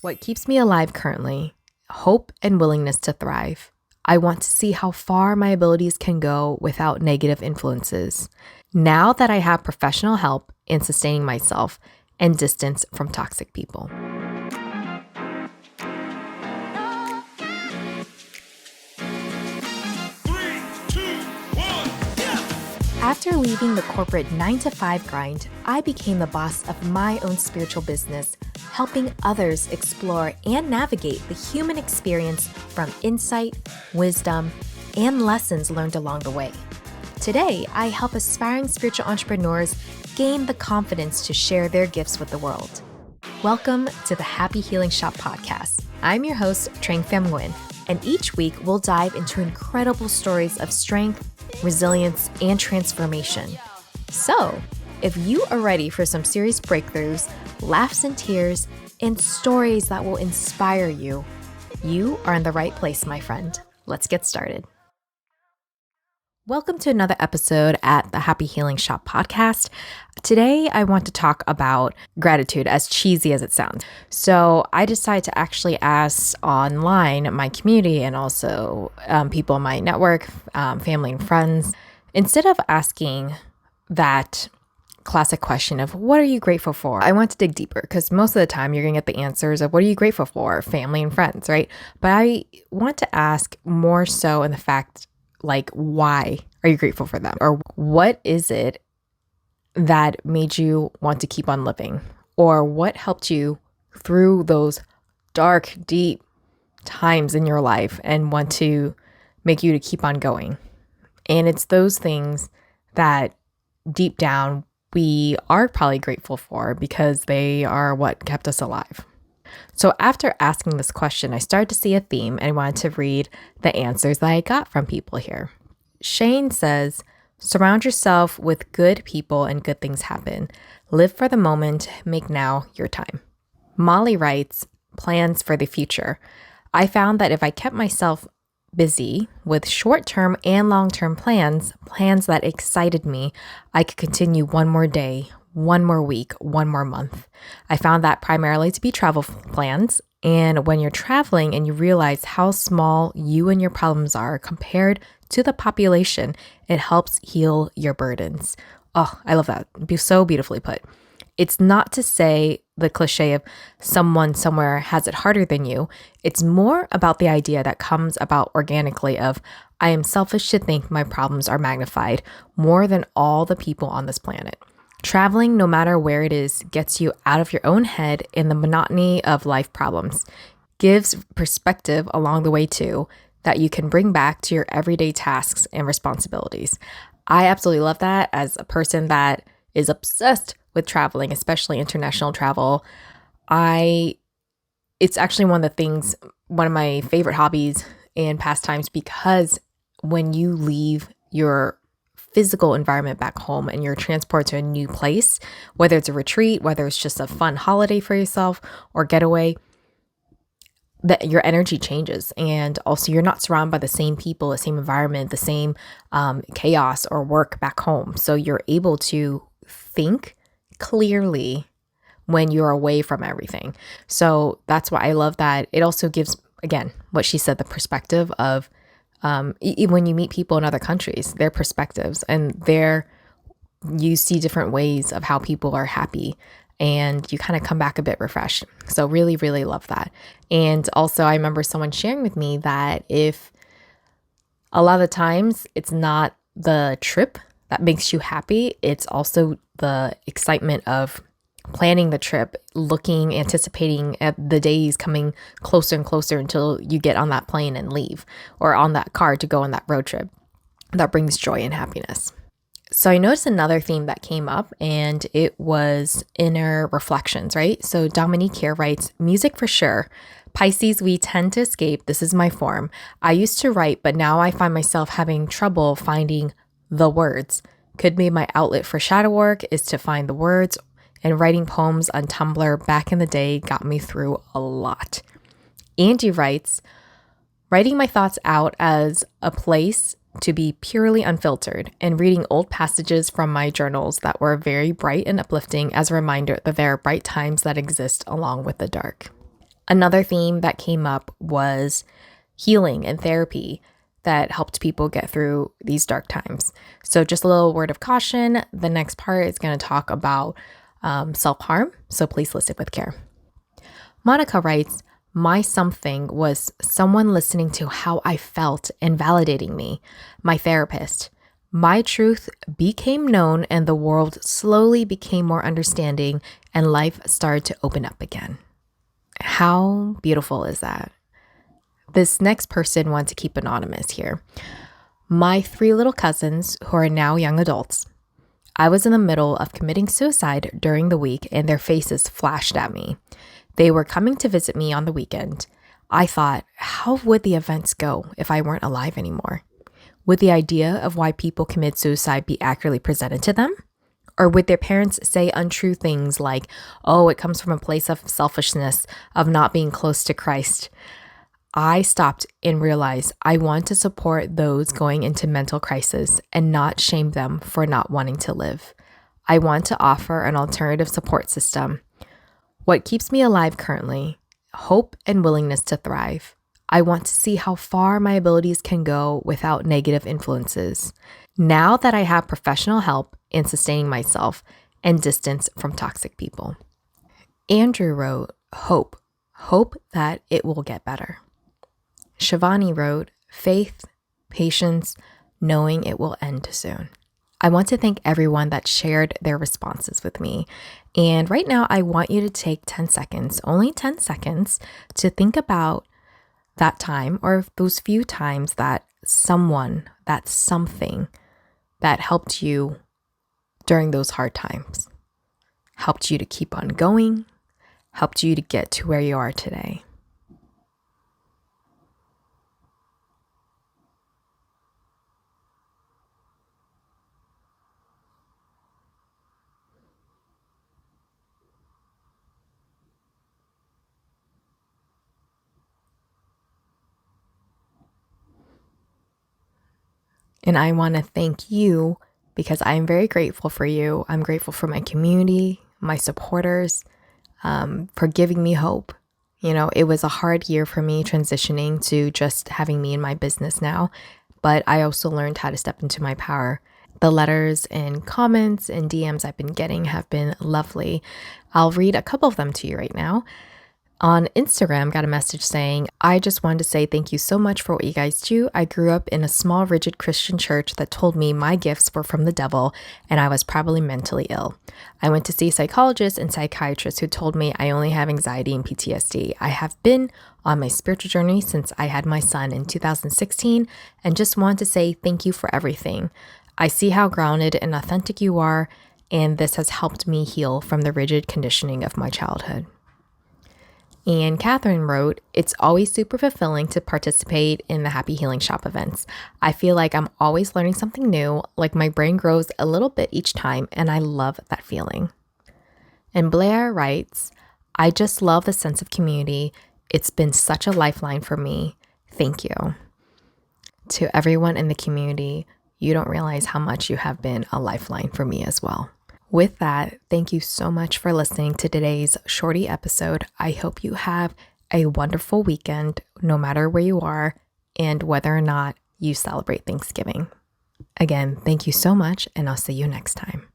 What keeps me alive currently? Hope and willingness to thrive. I want to see how far my abilities can go without negative influences. Now that I have professional help in sustaining myself and distance from toxic people. After leaving the corporate 9-to-5 grind, I became the boss of my own spiritual business, helping others explore and navigate the human experience from insight, wisdom, and lessons learned along the way. Today, I help aspiring spiritual entrepreneurs gain the confidence to share their gifts with the world. Welcome to the Happy Healing Shop podcast. I'm your host, Trang Pham Nguyen, and each week we'll dive into incredible stories of strength, resilience, and transformation. So, if you are ready for some serious breakthroughs, laughs and tears, and stories that will inspire you, you are in the right place, my friend. Let's get started. Welcome to another episode at the Happy Healing Shop podcast. Today, I want to talk about gratitude, as cheesy as it sounds. So I decided to actually ask online my community and also people in my network, family and friends, instead of asking that classic question of what are you grateful for? I want to dig deeper because most of the time you're going to get the answers of what are you grateful for? Family and friends, right? But I want to ask more so in the fact like, why are you grateful for them? Or what is it that made you want to keep on living? Or what helped you through those dark, deep times in your life and want to make you to keep on going? And it's those things that deep down we are probably grateful for because they are what kept us alive. So after asking this question, I started to see a theme and I wanted to read the answers that I got from people here. Shane says, surround yourself with good people and good things happen. Live for the moment, make now your time. Molly writes, plans for the future. I found that if I kept myself busy with short-term and long-term plans that excited me, I could continue one more day, one more week, one more month. I found that primarily to be travel plans. And when you're traveling and you realize how small you and your problems are compared to the population, it helps heal your burdens. Oh, I love that. So beautifully put. It's not to say the cliche of someone somewhere has it harder than you. It's more about the idea that comes about organically of I am selfish to think my problems are magnified more than all the people on this planet. Traveling, no matter where it is, gets you out of your own head in the monotony of life problems, gives perspective along the way too, that you can bring back to your everyday tasks and responsibilities. I absolutely love that as a person that is obsessed with traveling, especially international travel. It's actually one of my favorite hobbies and pastimes because when you leave your physical environment back home and you're transported to a new place, whether it's a retreat, whether it's just a fun holiday for yourself or getaway, that your energy changes. And also you're not surrounded by the same people, the same environment, the same chaos or work back home. So you're able to think clearly when you're away from everything. So that's why I love that. It also gives, again, what she said, the perspective of when you meet people in other countries, their perspectives and you see different ways of how people are happy and you kind of come back a bit refreshed. So really, really love that. And also I remember someone sharing with me that if a lot of the times it's not the trip that makes you happy, it's also the excitement of planning the trip, anticipating at the days coming closer and closer until you get on that plane and leave, or on that car to go on that road trip. That brings joy and happiness. So I noticed another theme that came up, and it was inner reflections, right? So Dominique here writes, music for sure. Pisces, we tend to escape. This is my form. I used to write, but now I find myself having trouble finding the words. Could be my outlet for shadow work is to find the words, and writing poems on Tumblr back in the day got me through a lot. Andy writes, writing my thoughts out as a place to be purely unfiltered and reading old passages from my journals that were very bright and uplifting as a reminder that there are bright times that exist along with the dark. Another theme that came up was healing and therapy that helped people get through these dark times. So just a little word of caution. The next part is going to talk about self-harm. So please listen with care. Monica writes, my something was someone listening to how I felt and validating me, my therapist. My truth became known and the world slowly became more understanding and life started to open up again. How beautiful is that? This next person wants to keep anonymous here. My 3 little cousins, who are now young adults, I was in the middle of committing suicide during the week and their faces flashed at me. They were coming to visit me on the weekend. I thought, how would the events go if I weren't alive anymore? Would the idea of why people commit suicide be accurately presented to them? Or would their parents say untrue things like, oh, it comes from a place of selfishness, of not being close to Christ? I stopped and realized I want to support those going into mental crisis and not shame them for not wanting to live. I want to offer an alternative support system. What keeps me alive currently? Hope and willingness to thrive. I want to see how far my abilities can go without negative influences. Now that I have professional help in sustaining myself and distance from toxic people. Andrew wrote, hope that it will get better. Shivani wrote, faith, patience, knowing it will end soon. I want to thank everyone that shared their responses with me. And right now, I want you to take 10 seconds, only 10 seconds, to think about that time or those few times that someone, that something that helped you during those hard times, helped you to keep on going, helped you to get to where you are today. And I want to thank you because I am very grateful for you. I'm grateful for my community, my supporters, for giving me hope. You know, it was a hard year for me transitioning to just having me in my business now, but I also learned how to step into my power. The letters and comments and DMs I've been getting have been lovely. I'll read a couple of them to you right now. On Instagram, got a message saying, I just wanted to say thank you so much for what you guys do. I grew up in a small, rigid Christian church that told me my gifts were from the devil and I was probably mentally ill. I went to see psychologists and psychiatrists who told me I only have anxiety and PTSD. I have been on my spiritual journey since I had my son in 2016 and just want to say thank you for everything. I see how grounded and authentic you are, and this has helped me heal from the rigid conditioning of my childhood. And Catherine wrote, it's always super fulfilling to participate in the Happy Healing Shop events. I feel like I'm always learning something new, like my brain grows a little bit each time, and I love that feeling. And Blair writes, I just love the sense of community. It's been such a lifeline for me. Thank you. To everyone in the community, you don't realize how much you have been a lifeline for me as well. With that, thank you so much for listening to today's shorty episode. I hope you have a wonderful weekend, no matter where you are and whether or not you celebrate Thanksgiving. Again, thank you so much, and I'll see you next time.